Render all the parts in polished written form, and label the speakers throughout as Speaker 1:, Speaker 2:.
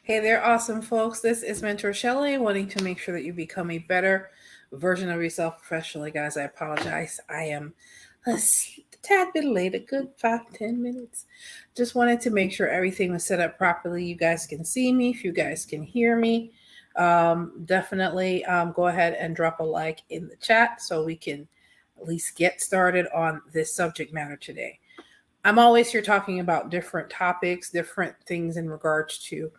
Speaker 1: Hey there, awesome folks. This is Mentor Shelley, wanting to make sure that you become a better version of yourself professionally. Guys, I apologize. I am a tad bit late, a good 5-10 minutes. Just wanted to make sure everything was set up properly. You guys can see me, if you guys can hear me. Definitely go ahead and drop a like in the chat so we can at least get started on this subject matter today. I'm always here talking about different topics, different things in regards to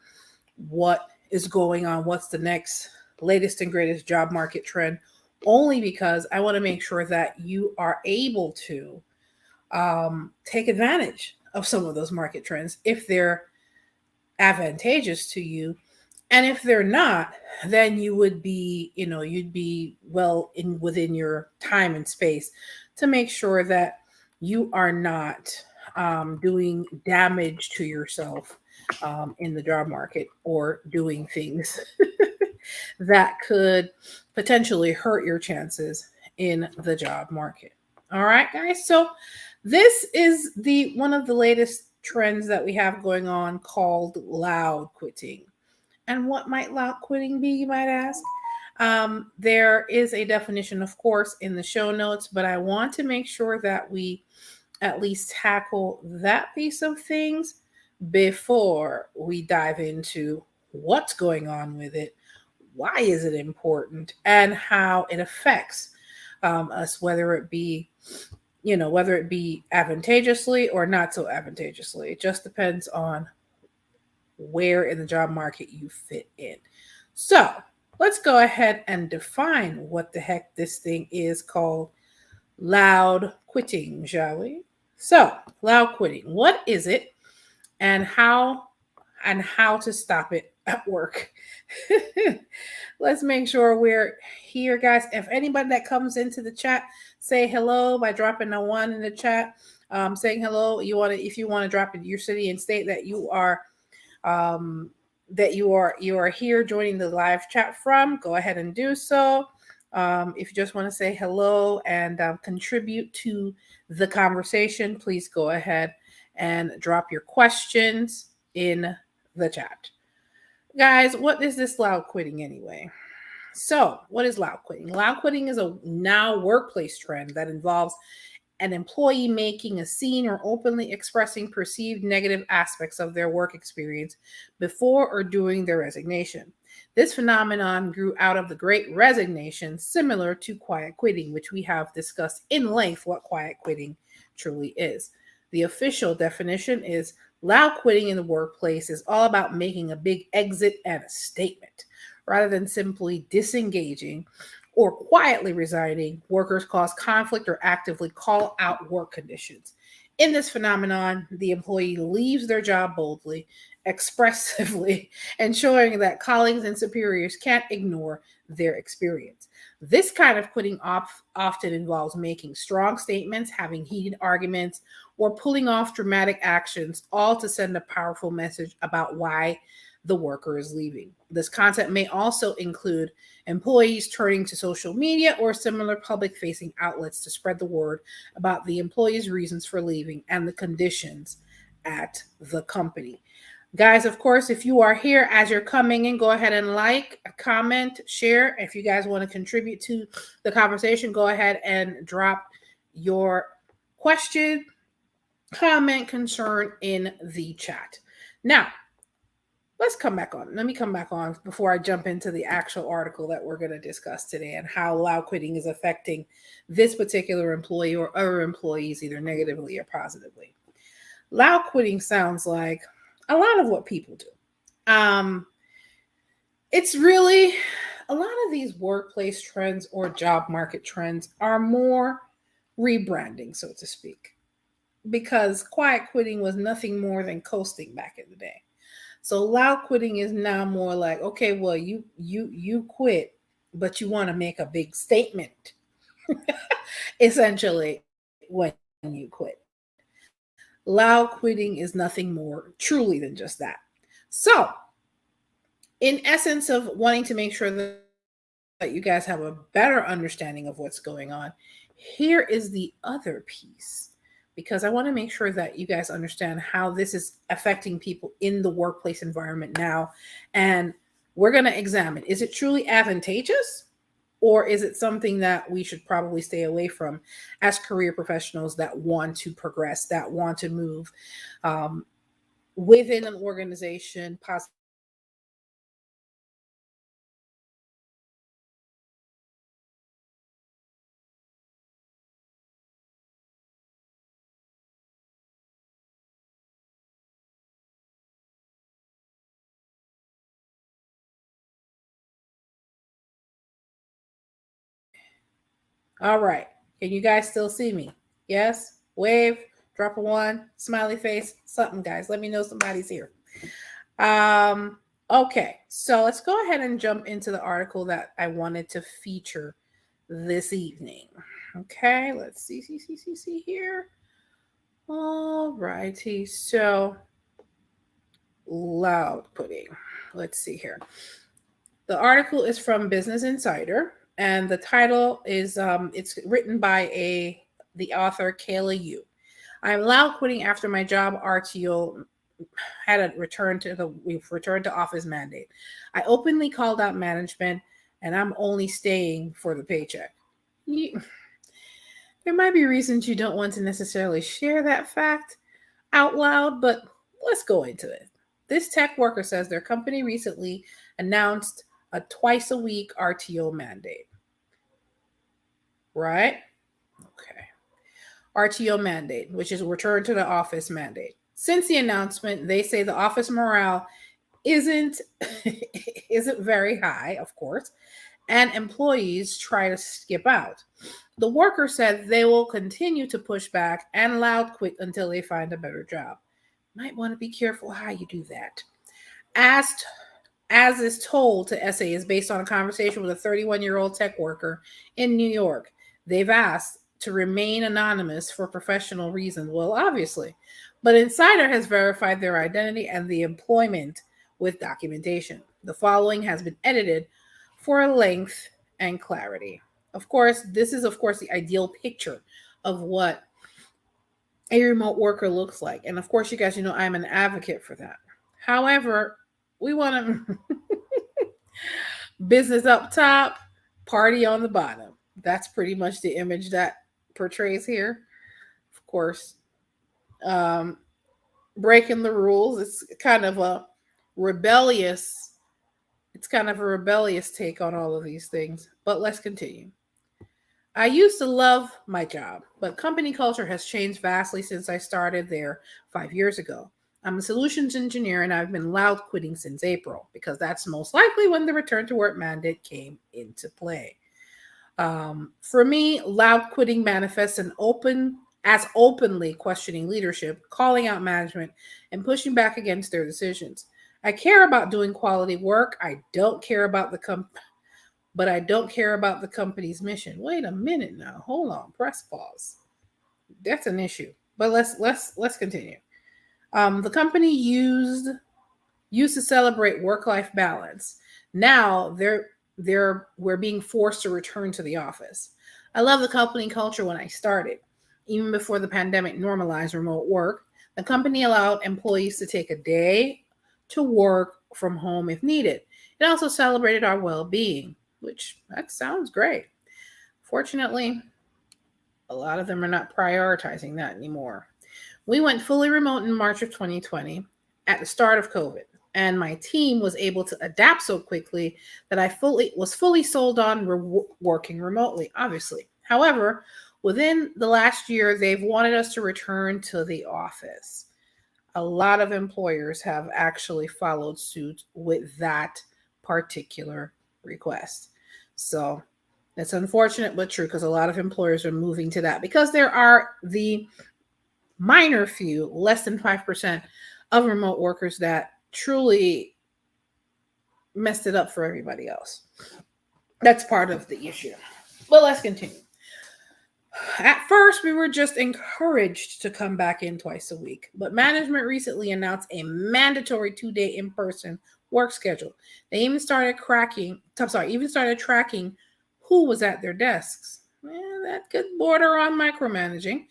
Speaker 1: what is going on, what's the next latest and greatest job market trend, only because I want to make sure that you are able to take advantage of some of those market trends if they're advantageous to you. And if they're not, then you would be, you'd be well in within your time and space to make sure that you are not doing damage to yourself in the job market or doing things that could potentially hurt your chances in the job market. All right, guys. So this is the one of the latest trends that we have going on called loud quitting. And what might loud quitting be, you might ask? There is a definition, of course, in the show notes, but I want to make sure that we at least tackle that piece of things before we dive into what's going on with it, why is it important, and how it affects us, whether it be advantageously or not so advantageously. It just depends on where in the job market you fit in. So let's go ahead and define what the heck this thing is called loud quitting, shall we? So, loud quitting, what is it and how to stop it at work? Let's make sure we're here, guys. If anybody that comes into the chat, say hello by dropping a one in the chat. Saying hello. If you want to drop in your city and state that you are here joining the live chat from, go ahead and do so. If you just want to say hello and contribute to the conversation, please go ahead and drop your questions in the chat. Guys, what is this loud quitting anyway? So, what is loud quitting? Loud quitting is a now workplace trend that involves an employee making a scene or openly expressing perceived negative aspects of their work experience before or during their resignation. This phenomenon grew out of the Great Resignation, similar to quiet quitting, which we have discussed in length what quiet quitting truly is. The official definition is loud quitting in the workplace is all about making a big exit and a statement. Rather than simply disengaging or quietly resigning, workers cause conflict or actively call out work conditions. In this phenomenon, the employee leaves their job boldly, expressively, and showing that colleagues and superiors can't ignore their experience. This kind of quitting often involves making strong statements, having heated arguments, or pulling off dramatic actions, all to send a powerful message about why the worker is leaving. This concept may also include employees turning to social media or similar public facing outlets to spread the word about the employee's reasons for leaving and the conditions at the company. Guys, of course, if you are here as you're coming in, go ahead and like, comment, share. If you guys want to contribute to the conversation, go ahead and drop your question, comment, concern in the chat. Now, let's come back on. Let me come back on before I jump into the actual article that we're going to discuss today and how loud quitting is affecting this particular employee or other employees either negatively or positively. Loud quitting sounds like a lot of what people do. It's really a lot of these workplace trends or job market trends are more rebranding, so to speak, because quiet quitting was nothing more than coasting back in the day. So loud quitting is now more like, okay, well, you quit, but you want to make a big statement, essentially, when you quit. Loud quitting is nothing more truly than just that. So, in essence of wanting to make sure that you guys have a better understanding of what's going on, here is the other piece because I want to make sure that you guys understand how this is affecting people in the workplace environment now. And we're going to examine, is it truly advantageous? Or is it something that we should probably stay away from as career professionals that want to progress, that want to move um, within an organization, possibly? All right. Can you guys still see me? Yes? Wave, drop a one, smiley face, something, guys. Let me know somebody's here. Okay, so let's go ahead and jump into the article that I wanted to feature this evening. Okay, let's see here. All righty, so loud pudding. Let's see here. The article is from Business Insider, and the title is it's written by the author Kayla Yu. I'm loud quitting after my job RTO had a we've returned to office mandate. I openly called out management, and I'm only staying for the paycheck. There might be reasons you don't want to necessarily share that fact out loud, but let's go into it. This tech worker says their company recently announced a twice a week RTO mandate. Right? Okay. RTO mandate, which is return to the office mandate. Since the announcement, they say the office morale isn't isn't very high, of course, and employees try to skip out. The worker said they will continue to push back and loud quit until they find a better job. Might want to be careful how you do that. As is told to SA is based on a conversation with a 31-year-old tech worker in New York. They've asked to remain anonymous for professional reasons. Well, obviously. But Insider has verified their identity and the employment with documentation. The following has been edited for length and clarity. Of course, this is, the ideal picture of what a remote worker looks like. And of course, you guys, I'm an advocate for that. However, we want to business up top, party on the bottom. That's pretty much the image that portrays here. Of course, um, breaking the rules. It's kind of a rebellious. It's kind of a rebellious take on all of these things. But let's continue. I used to love my job, but company culture has changed vastly since I started there 5 years ago. I'm a solutions engineer and I've been loud quitting since April because that's most likely when the return to work mandate came into play. For me, loud quitting manifests as openly questioning leadership, calling out management, and pushing back against their decisions. I care about doing quality work. I don't care about but I don't care about the company's mission. Wait a minute now. Hold on. Press pause. That's an issue. But let's continue. The company used to celebrate work-life balance. Now we're being forced to return to the office. I love the company culture when I started. Even before the pandemic normalized remote work, the company allowed employees to take a day to work from home if needed. It also celebrated our well-being, which that sounds great. Fortunately, a lot of them are not prioritizing that anymore. We went fully remote in March of 2020 at the start of COVID, and my team was able to adapt so quickly that I was fully sold on working remotely, obviously. However, within the last year, they've wanted us to return to the office. A lot of employers have actually followed suit with that particular request. So it's unfortunate but true because a lot of employers are moving to that because there are the minor few, less than 5% of remote workers that truly messed it up for everybody else. That's part of the issue. But let's continue. At first, we were just encouraged to come back in twice a week, but management recently announced a mandatory 2-day in-person work schedule. They even started tracking who was at their desks. That could border on micromanaging.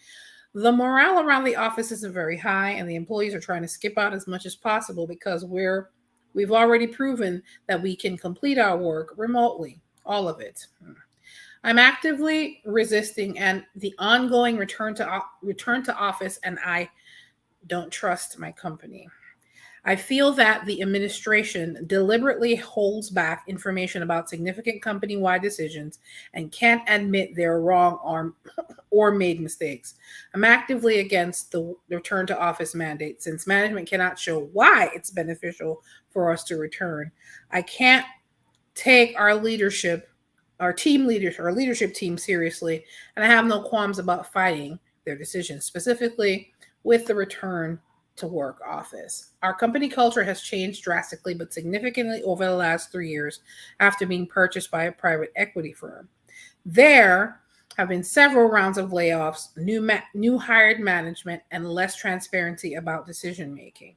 Speaker 1: The morale around the office isn't very high, and the employees are trying to skip out as much as possible because we've already proven that we can complete our work remotely, all of it. I'm actively resisting and the ongoing return to office, and I don't trust my company. I feel that the administration deliberately holds back information about significant company wide decisions and can't admit they're wrong or made mistakes. I'm actively against the return to office mandate since management cannot show why it's beneficial for us to return. I can't take our team leaders, our leadership team seriously, and I have no qualms about fighting their decisions, specifically with the return to work office. Our company culture has changed drastically but significantly over the last 3 years after being purchased by a private equity firm. There have been several rounds of layoffs, new hired management, and less transparency about decision making.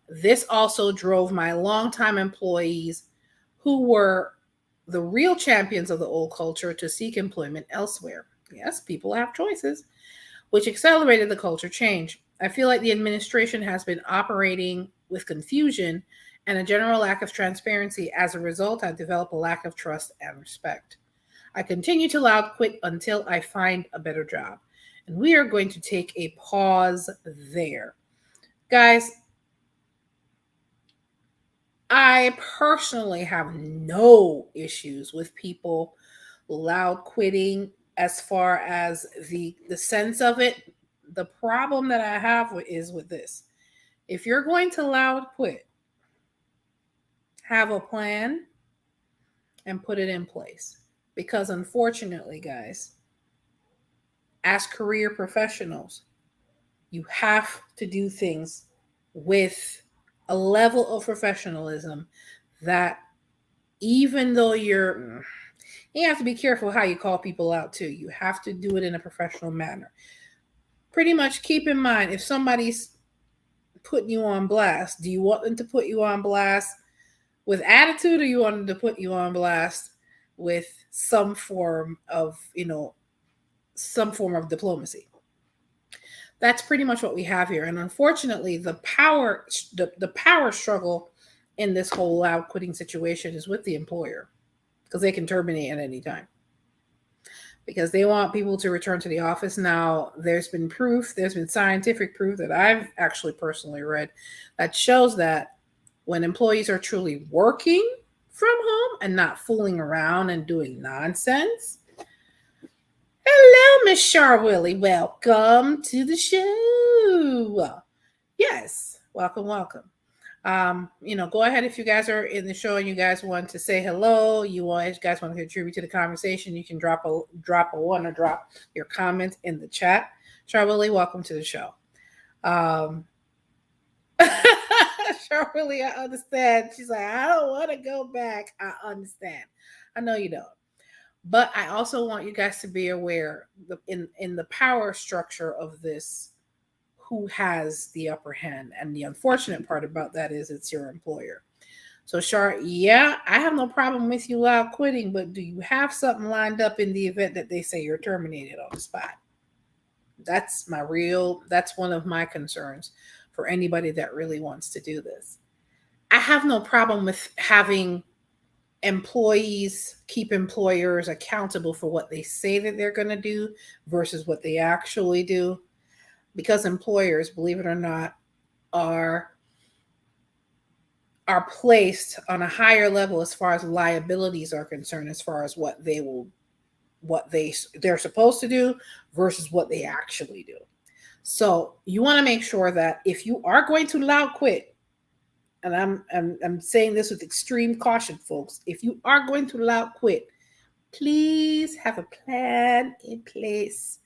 Speaker 1: This also drove my longtime employees, who were the real champions of the old culture, to seek employment elsewhere. Yes, people have choices, which accelerated the culture change. I feel like the administration has been operating with confusion and a general lack of transparency. As a result, I develop a lack of trust and respect. I continue to loud quit until I find a better job. And we are going to take a pause there. Guys, I personally have no issues with people loud quitting as far as the sense of it. The problem that I have is with this. If you're going to loud quit, have a plan and put it in place. Because unfortunately, guys, as career professionals, you have to do things with a level of professionalism that, even though you have to be careful how you call people out too. You have to do it in a professional manner. Pretty much keep in mind, if somebody's putting you on blast, do you want them to put you on blast with attitude, or you want them to put you on blast with some form of diplomacy? That's pretty much what we have here. And unfortunately, the power struggle in this whole loud quitting situation is with the employer, because they can terminate at any time, because they want people to return to the office. Now, there's been scientific proof that I've actually personally read that shows that when employees are truly working from home and not fooling around and doing nonsense. Hello, Miss Charwilly. Welcome to the show. Yes, welcome. Go ahead if you guys are in the show and you guys want to say hello. You guys want to contribute to the conversation. You can drop a one or drop your comment in the chat. Charwilly, welcome to the show. Charwilly, I understand. She's like, I don't want to go back. I understand. I know you don't. But I also want you guys to be aware in the power structure of this, who has the upper hand. And the unfortunate part about that is it's your employer. So, Char, yeah, I have no problem with you loud quitting, but do you have something lined up in the event that they say you're terminated on the spot? That's one of my concerns for anybody that really wants to do this. I have no problem with having employees keep employers accountable for what they say that they're going to do versus what they actually do, because employers, believe it or not, are placed on a higher level as far as liabilities are concerned, as far as what they're supposed to do versus what they actually do. So you want to make sure that if you are going to loud quit, and I'm saying this with extreme caution, folks, if you are going to loud quit, please have a plan in place.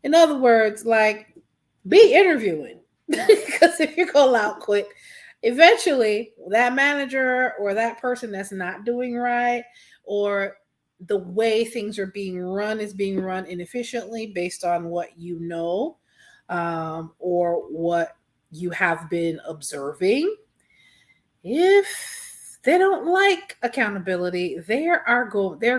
Speaker 1: In other words, like, be interviewing. Because if you go loud quit, eventually that manager or that person that's not doing right, or the way things are being run is being run inefficiently based on what you know, or what you have been observing. If They don't like accountability. They're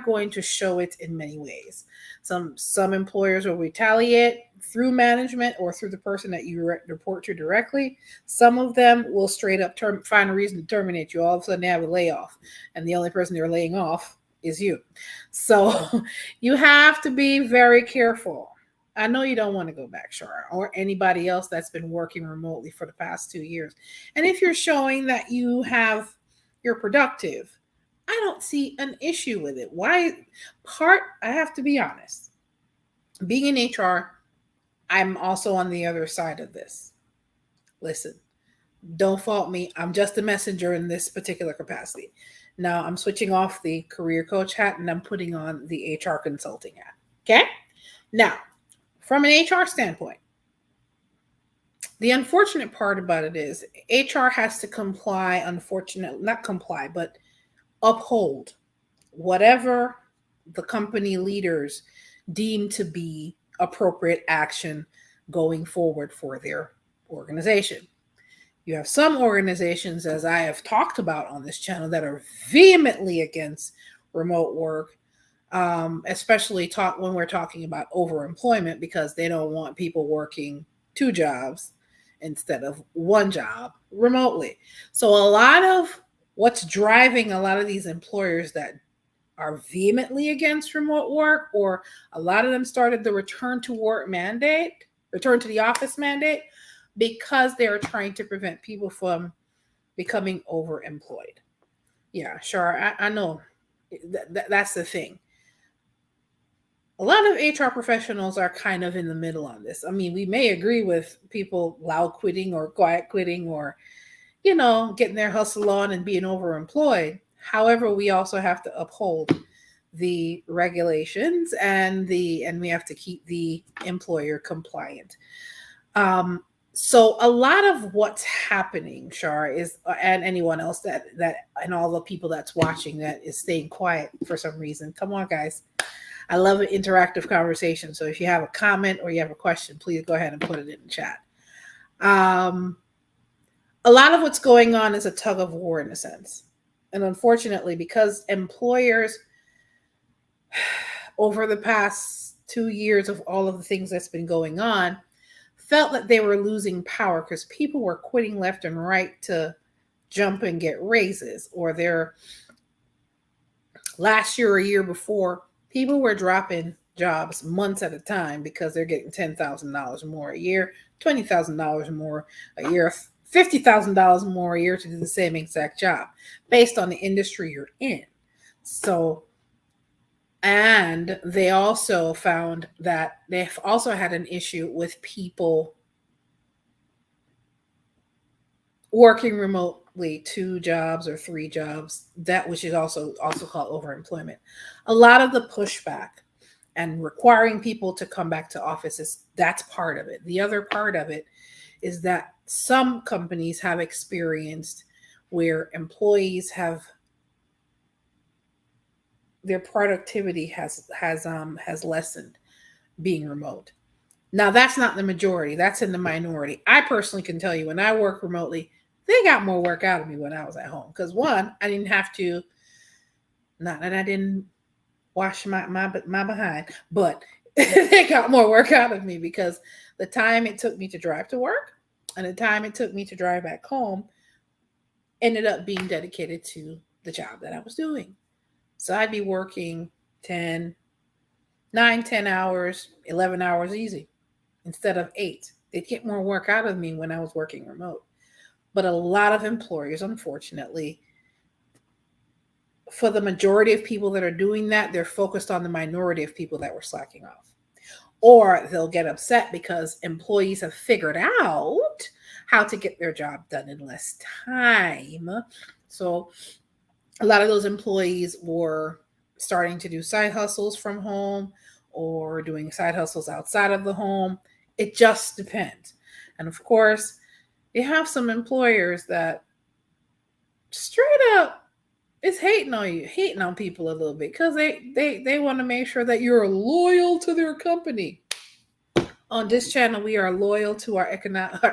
Speaker 1: going to show it in many ways. Some employers will retaliate through management or through the person that you report to directly. Some of them will straight up find a reason to terminate you. All of a sudden they have a layoff, and the only person they're laying off is you. So you have to be very careful. I know you don't want to go back, Shara, or anybody else that's been working remotely for the past 2 years. And if you're showing that you're productive, I don't see an issue with it. I have to be honest. Being in HR, I'm also on the other side of this. Listen, don't fault me. I'm just a messenger in this particular capacity. Now I'm switching off the career coach hat and I'm putting on the HR consulting hat. Okay? Now, from an HR standpoint, the unfortunate part about it is HR has to not comply, but uphold whatever the company leaders deem to be appropriate action going forward for their organization. You have some organizations, as I have talked about on this channel, that are vehemently against remote work, especially when we're talking about overemployment, because they don't want people working 2 jobs instead of 1 job remotely. So a lot of what's driving a lot of these employers that are vehemently against remote work, or a lot of them started the return to the office mandate, because they're trying to prevent people from becoming overemployed. Yeah, sure. I know that's the thing. A lot of HR professionals are kind of in the middle on this. I mean, we may agree with people loud quitting or quiet quitting, or, getting their hustle on and being overemployed. However, we also have to uphold the regulations and we have to keep the employer compliant. So a lot of what's happening, Shar, is, and anyone else that and all the people that's watching that is staying quiet for some reason. Come on, guys. I love an interactive conversation. So if you have a comment or you have a question, please go ahead and put it in the chat. A lot of what's going on is a tug of war in a sense. And unfortunately, because employers over the past 2 years of all of the things that's been going on, felt that they were losing power because people were quitting left and right to jump and get raises, or last year or a year before, people were dropping jobs months at a time because they're getting $10,000 more a year, $20,000 more a year, $50,000 more a year to do the same exact job based on the industry you're in. So, and they also found that they've also had an issue with people working remotely 2 jobs or 3 jobs, which is also called overemployment. A lot of the pushback and requiring people to come back to offices, that's part of it. The other part of it is that some companies have experienced where employees their productivity has lessened being remote. Now, that's not the majority. That's in the minority. I personally can tell you, when I work remotely, they got more work out of me when I was at home. Because one, I didn't have to, not that I didn't wash my behind, but they got more work out of me because the time it took me to drive to work and the time it took me to drive back home ended up being dedicated to the job that I was doing. So I'd be working 10 hours, 11 hours easy instead of 8. They'd get more work out of me when I was working remote. But a lot of employers, unfortunately, for the majority of people that are doing that, they're focused on the minority of people that were slacking off. Or they'll get upset because employees have figured out how to get their job done in less time. So a lot of those employees were starting to do side hustles from home or doing side hustles outside of the home. It just depends. And of course, you have some employers that straight up is hating on people a little bit because they want to make sure that you're loyal to their company. On this channel, we are loyal to our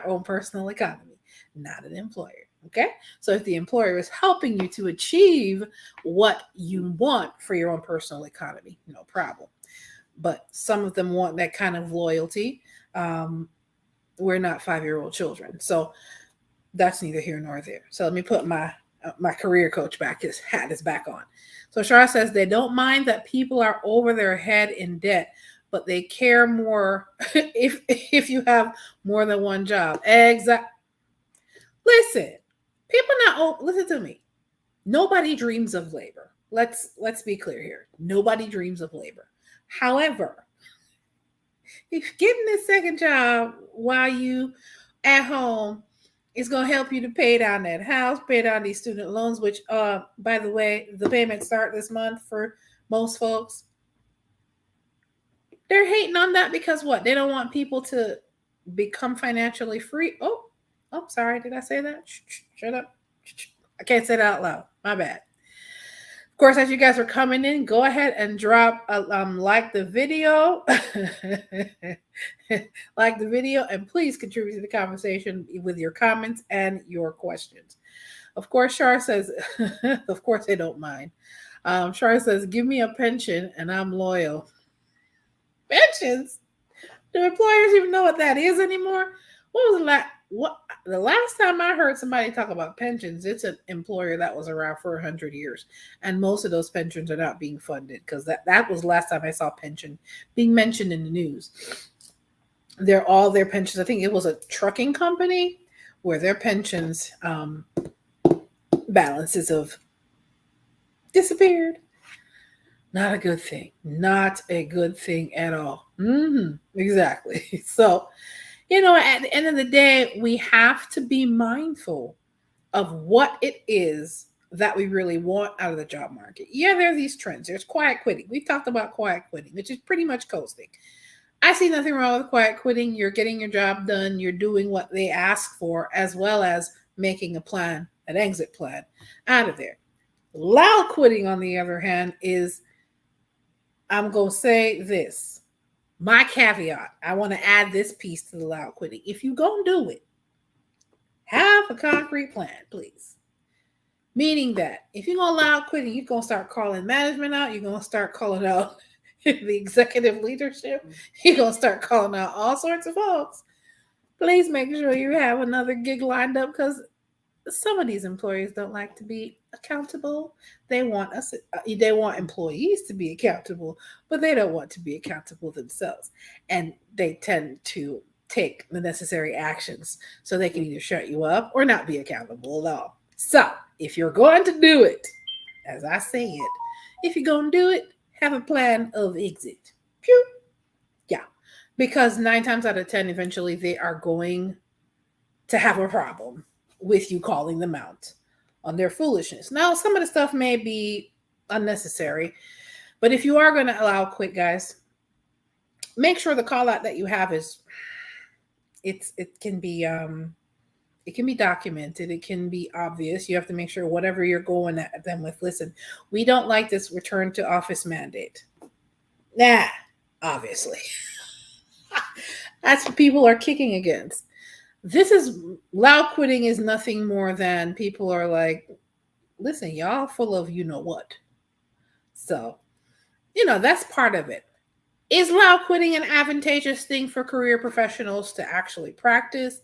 Speaker 1: own personal economy, not an employer. Okay. So if the employer is helping you to achieve what you want for your own personal economy, no problem. But some of them want that kind of loyalty. We're not 5-year-old children. So that's neither here nor there. So let me put my career coach back. His hat is back on. So Shar says they don't mind that people are over their head in debt, but they care more if you have more than one job. Exactly. Listen, people not listen to me. Nobody dreams of labor. Let's be clear here. Nobody dreams of labor. However, if getting a second job while you at home is going to help you to pay down that house, pay down these student loans, which by the way, the payments start this month for most folks. They're hating on that because what? They don't want people to become financially free. Oh, sorry. Did I say that? Shut up. I can't say that out loud. My bad. Of course, as you guys are coming in, go ahead and drop like the video, like the video, and please contribute to the conversation with your comments and your questions. Of course, Shar says, of course they don't mind. Shar says, give me a pension and I'm loyal. Pensions? Do employers even know what that is anymore? What was the last time I heard somebody talk about pensions? It's an employer that was around for 100 years, and most of those pensions are not being funded because that was the last time I saw pension being mentioned in the news. They're all their pensions. I think it was a trucking company where their pensions balances have disappeared. Not a good thing. Not a good thing at all. Exactly. So, at the end of the day, we have to be mindful of what it is that we really want out of the job market. Yeah, there are these trends. There's quiet quitting. We've talked about quiet quitting, which is pretty much coasting. I see nothing wrong with quiet quitting. You're getting your job done. You're doing what they ask for, as well as making a plan, an exit plan out of there. Loud quitting, on the other hand, is, I'm going to say this. My caveat, I want to add this piece to the loud quitting. If you're going to do it, have a concrete plan, please. Meaning that if you're going to loud quitting, you're going to start calling management out. You're going to start calling out the executive leadership. You're going to start calling out all sorts of folks. Please make sure you have another gig lined up because some of these employers don't like to be accountable. They want employees to be accountable, but they don't want to be accountable themselves. And they tend to take the necessary actions so they can either shut you up or not be accountable at all. So if you're going to do it, as I said, if you're going to do it, have a plan of exit. Phew. Yeah. Because 9 times out of 10, eventually they are going to have a problem with you calling them out on their foolishness. Now, some of the stuff may be unnecessary, but if you are going to allow quit, guys, make sure the call out that you have is it can be documented. It can be obvious. You have to make sure whatever you're going at them with, listen, we don't like this return to office mandate. Nah, obviously. That's what people are kicking against. Loud quitting is nothing more than people are like, listen, y'all full of you know what. So, that's part of it. Is loud quitting an advantageous thing for career professionals to actually practice?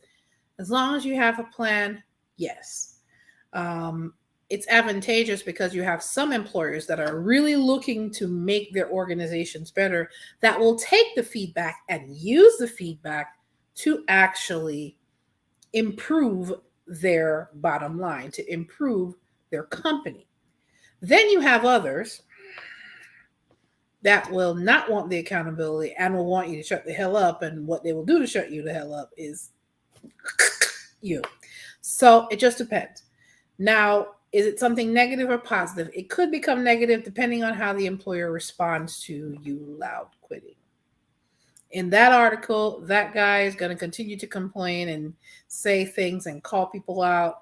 Speaker 1: As long as you have a plan, yes. It's advantageous because you have some employers that are really looking to make their organizations better that will take the feedback and use the feedback to actually improve their bottom line, to improve their company. Then you have others that will not want the accountability and will want you to shut the hell up. And what they will do to shut you the hell up is you. So it just depends. Now, is it something negative or positive? It could become negative depending on how the employer responds to you loud quitting. In that article, that guy is going to continue to complain and say things and call people out.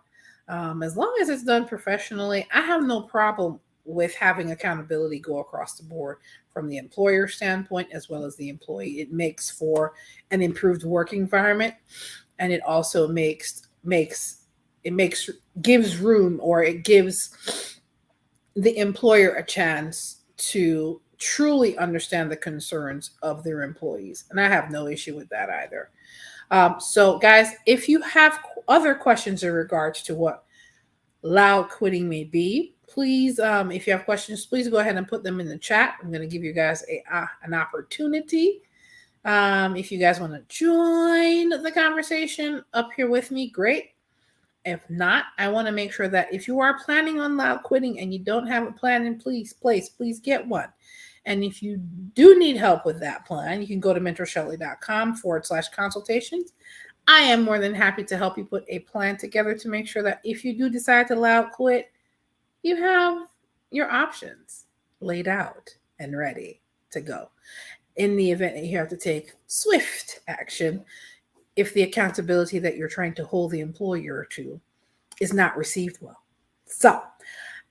Speaker 1: As long as it's done professionally, I have no problem with having accountability go across the board from the employer standpoint as well as the employee. It makes for an improved work environment, and it also makes gives room, or it gives the employer a chance to truly understand the concerns of their employees. And I have no issue with that either. So, guys, if you have other questions in regards to what loud quitting may be, please, if you have questions, please go ahead and put them in the chat. I'm going to give you guys an opportunity. If you guys want to join the conversation up here with me, great. If not, I want to make sure that if you are planning on loud quitting and you don't have a plan in place, please get one. And if you do need help with that plan, you can go to mentorshelly.com/consultations. I am more than happy to help you put a plan together to make sure that if you do decide to loud quit, you have your options laid out and ready to go. In the event that you have to take swift action, if the accountability that you're trying to hold the employer to is not received well. So,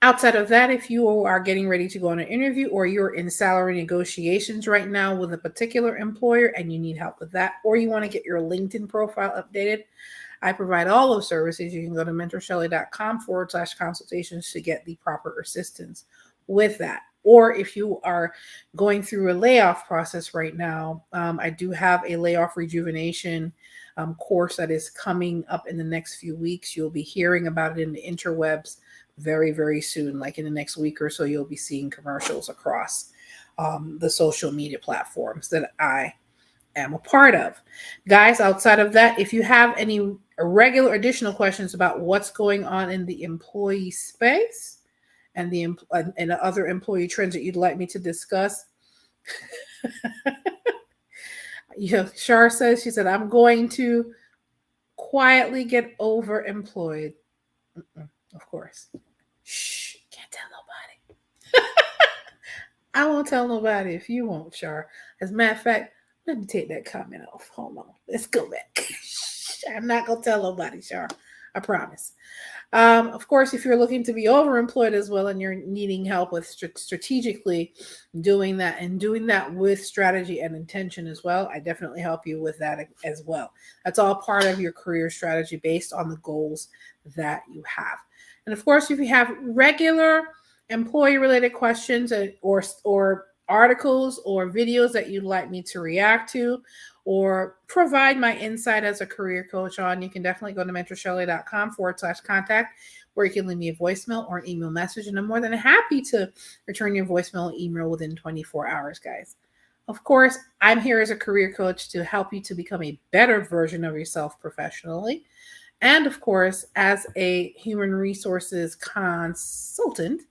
Speaker 1: outside of that, if you are getting ready to go on an interview, or you're in salary negotiations right now with a particular employer and you need help with that, or you want to get your LinkedIn profile updated, I provide all those services. You can go to mentorshelly.com/consultations to get the proper assistance with that. Or if you are going through a layoff process right now, I do have a layoff rejuvenation course that is coming up in the next few weeks. You'll be hearing about it in the interwebs very, very soon. Like in the next week or so, you'll be seeing commercials across the social media platforms that I am a part of. Guys, outside of that, if you have any regular additional questions about what's going on in the employee space, and the other employee trends that you'd like me to discuss. Shar says, she said, I'm going to quietly get overemployed. Of course. Shh, can't tell nobody. I won't tell nobody if you won't, Shar. As a matter of fact, let me take that comment off. Hold on. Let's go back. I'm not going to tell nobody, Shar. I promise. Of course, if you're looking to be overemployed as well and you're needing help with strategically doing that, and doing that with strategy and intention as well, I definitely help you with that as well. That's all part of your career strategy based on the goals that you have. And of course, if you have regular employee-related questions or articles or videos that you'd like me to react to or provide my insight as a career coach on, you can definitely go to mentorshelly.com/contact, where you can leave me a voicemail or an email message. And I'm more than happy to return your voicemail or email within 24 hours, guys. Of course, I'm here as a career coach to help you to become a better version of yourself professionally. And of course, as a human resources consultant,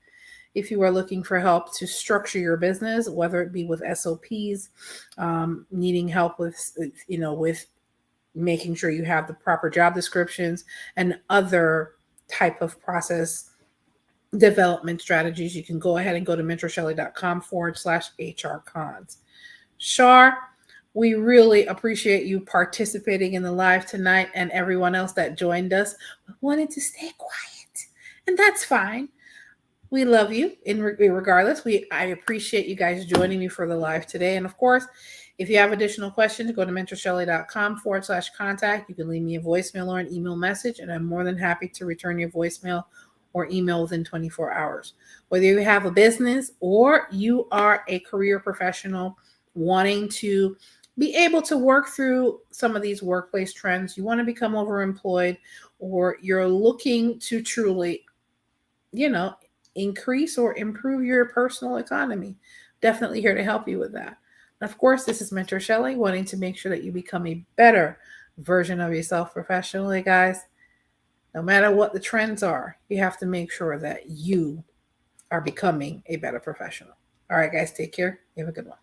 Speaker 1: if you are looking for help to structure your business, whether it be with SOPs, needing help with making sure you have the proper job descriptions and other type of process development strategies, you can go ahead and go to mentorshelly.com/HR-cons. Shar, we really appreciate you participating in the live tonight, and everyone else that joined us wanted to stay quiet, and that's fine. We love you regardless. I appreciate you guys joining me for the live today. And of course, if you have additional questions, go to mentorshelly.com/contact. You can leave me a voicemail or an email message, and I'm more than happy to return your voicemail or email within 24 hours. Whether you have a business or you are a career professional wanting to be able to work through some of these workplace trends, you want to become overemployed, or you're looking to truly, increase or improve your personal economy, definitely here to help you with that. And of course, this is Mentor Shelley, wanting to make sure that you become a better version of yourself professionally, guys. No matter what the trends are, you have to make sure that you are becoming a better professional. All right, guys, take care. You have a good one.